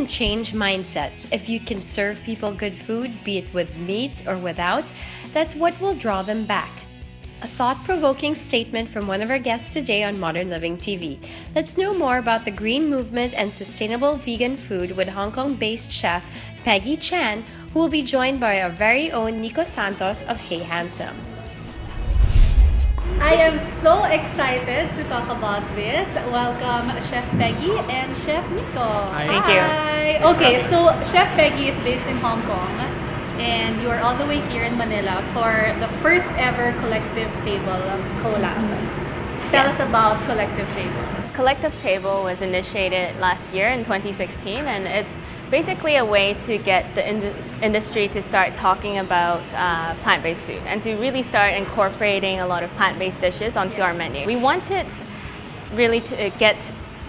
can change mindsets. If you can serve people good food, be it with meat or without, that's what will draw them back. A thought-provoking statement from one of our guests today on Modern Living TV. Let's know more about the green movement and sustainable vegan food with Hong Kong-based chef Peggy Chan, who will be joined by our very own Nicco Santos of Hey Handsome. I am so excited to talk about this. Welcome Chef Peggy and Chef Nicco. Hi. Thank you. Hi. Okay, so Chef Peggy is based in Hong Kong and you are all the way here in Manila for the first ever Collective Table collab. Tell us about Collective Table. Collective Table was initiated last year in 2016, and it's basically a way to get the industry to start talking about plant-based food and to really start incorporating a lot of plant-based dishes onto our menu. We wanted really to get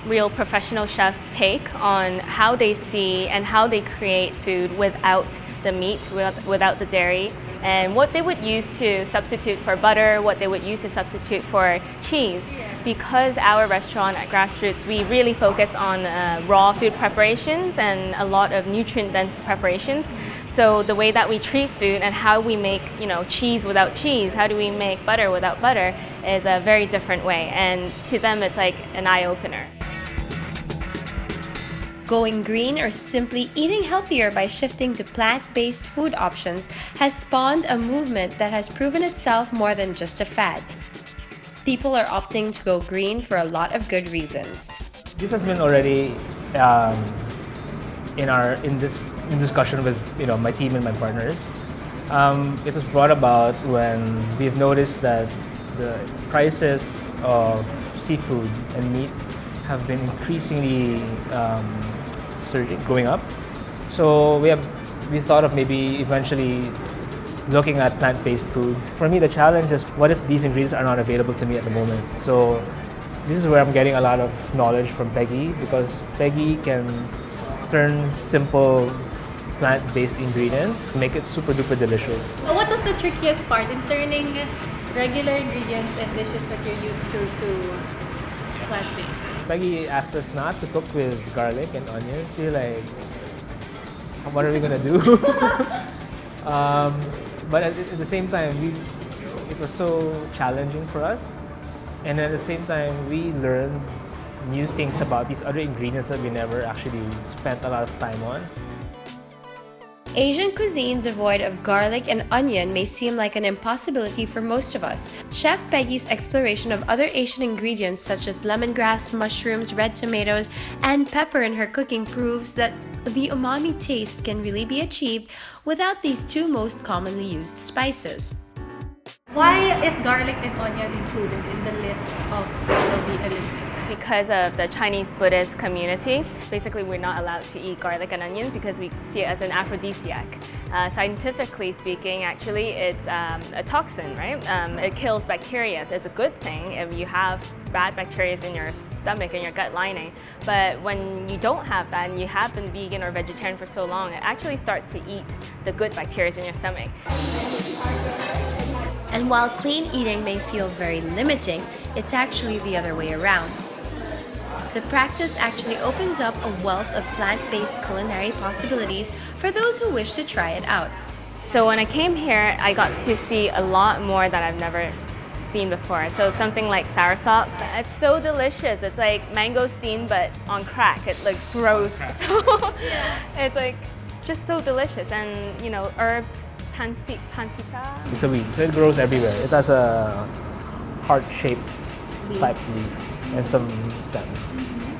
real professional chefs' take on how they see and how they create food without the meat, without the dairy, and what they would use to substitute for butter, what they would use to substitute for cheese. Because our restaurant at Grassroots, we really focus on raw food preparations and a lot of nutrient-dense preparations. So the way that we treat food and how we make, cheese without cheese, how do we make butter without butter, is a very different way. And to them, it's like an eye-opener. Going green or simply eating healthier by shifting to plant-based food options has spawned a movement that has proven itself more than just a fad. People are opting to go green for a lot of good reasons. This has been already in discussion with my team and my partners. It was brought about when we've noticed that the prices of seafood and meat have been increasingly going up. So we thought of maybe eventually looking at plant-based food. For me, the challenge is what if these ingredients are not available to me at the moment? So this is where I'm getting a lot of knowledge from Peggy, because Peggy can turn simple plant-based ingredients, make it super duper delicious. What was the trickiest part in turning regular ingredients and dishes that you're used to plant-based? Peggy asked us not to cook with garlic and onions. We're like, what are we gonna do? But at the same time, it was so challenging for us. And at the same time, we learned new things about these other ingredients that we never actually spent a lot of time on. Asian cuisine devoid of garlic and onion may seem like an impossibility for most of us. Chef Peggy's exploration of other Asian ingredients such as lemongrass, mushrooms, red tomatoes, and pepper in her cooking proves that the umami taste can really be achieved without these two most commonly used spices. Why is garlic and onion included in the list of what will be eliminated? Because of the Chinese Buddhist community, basically we're not allowed to eat garlic and onions because we see it as an aphrodisiac. Scientifically speaking, actually, it's a toxin, right? It kills bacteria. So it's a good thing if you have bad bacteria in your stomach and your gut lining. But when you don't have that and you have been vegan or vegetarian for so long, it actually starts to eat the good bacteria in your stomach. And while clean eating may feel very limiting, it's actually the other way around. The practice actually opens up a wealth of plant-based culinary possibilities for those who wish to try it out. So when I came here, I got to see a lot more that I've never seen before. So something like soursop, it's so delicious. It's like mangosteen but on crack. It like grows. So it's like just so delicious. And herbs, pansita. It's a weed, so it grows everywhere. It has a heart-shaped type leaf and some stems.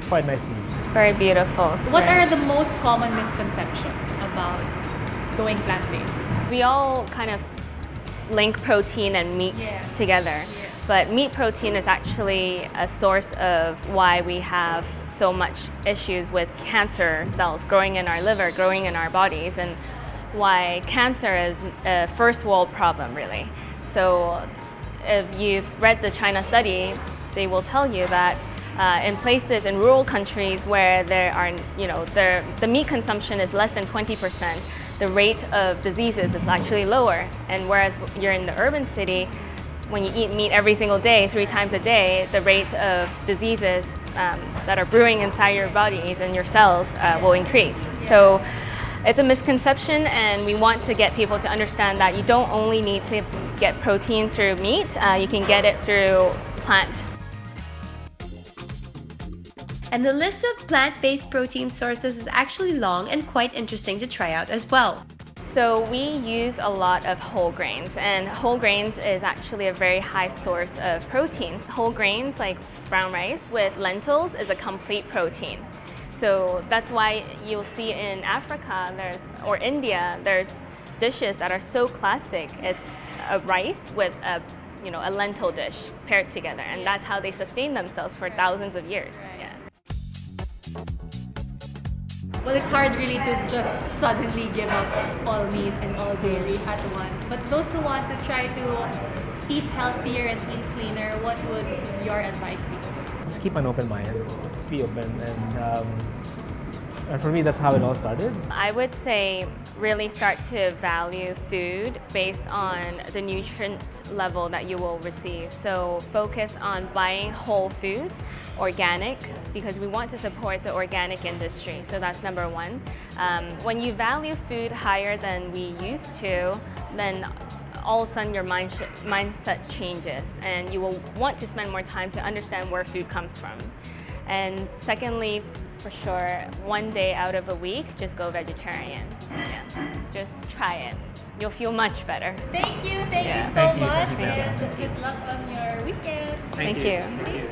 Quite nice to use. Very beautiful. What are the most common misconceptions about going plant-based? We all kind of link protein and meat together, but meat protein is actually a source of why we have so much issues with cancer cells growing in our liver, growing in our bodies, and why cancer is a first world problem, really. So if you've read the China study, they will tell you that in places, in rural countries where there are, the meat consumption is less than 20%, the rate of diseases is actually lower. And whereas you're in the urban city, when you eat meat every single day, 3 times a day, the rate of diseases that are brewing inside your bodies and your cells will increase. So it's a misconception, and we want to get people to understand that you don't only need to get protein through meat, you can get it through plant. And the list of plant-based protein sources is actually long and quite interesting to try out as well. So we use a lot of whole grains, and whole grains is actually a very high source of protein. Whole grains like brown rice with lentils is a complete protein. So that's why you'll see in Africa or India, there's dishes that are so classic. It's a rice with a lentil dish paired together, and that's how they sustain themselves for thousands of years. Yeah. Well, it's hard really to just suddenly give up all meat and all dairy at once. But those who want to try to eat healthier and eat cleaner, what would your advice be? Just keep an open mind. Just be open, and for me, that's how it all started. I would say really start to value food based on the nutrient level that you will receive. So focus on buying whole foods, organic, because we want to support the organic industry. So that's number one. When you value food higher than we used to, then all of a sudden your mindset changes, and you will want to spend more time to understand where food comes from. And secondly, for sure, one day out of a week, just go vegetarian. Yeah. Just try it. You'll feel much better. Thank you so Thank you. much, Thank you. and good luck on your weekend. Thank you.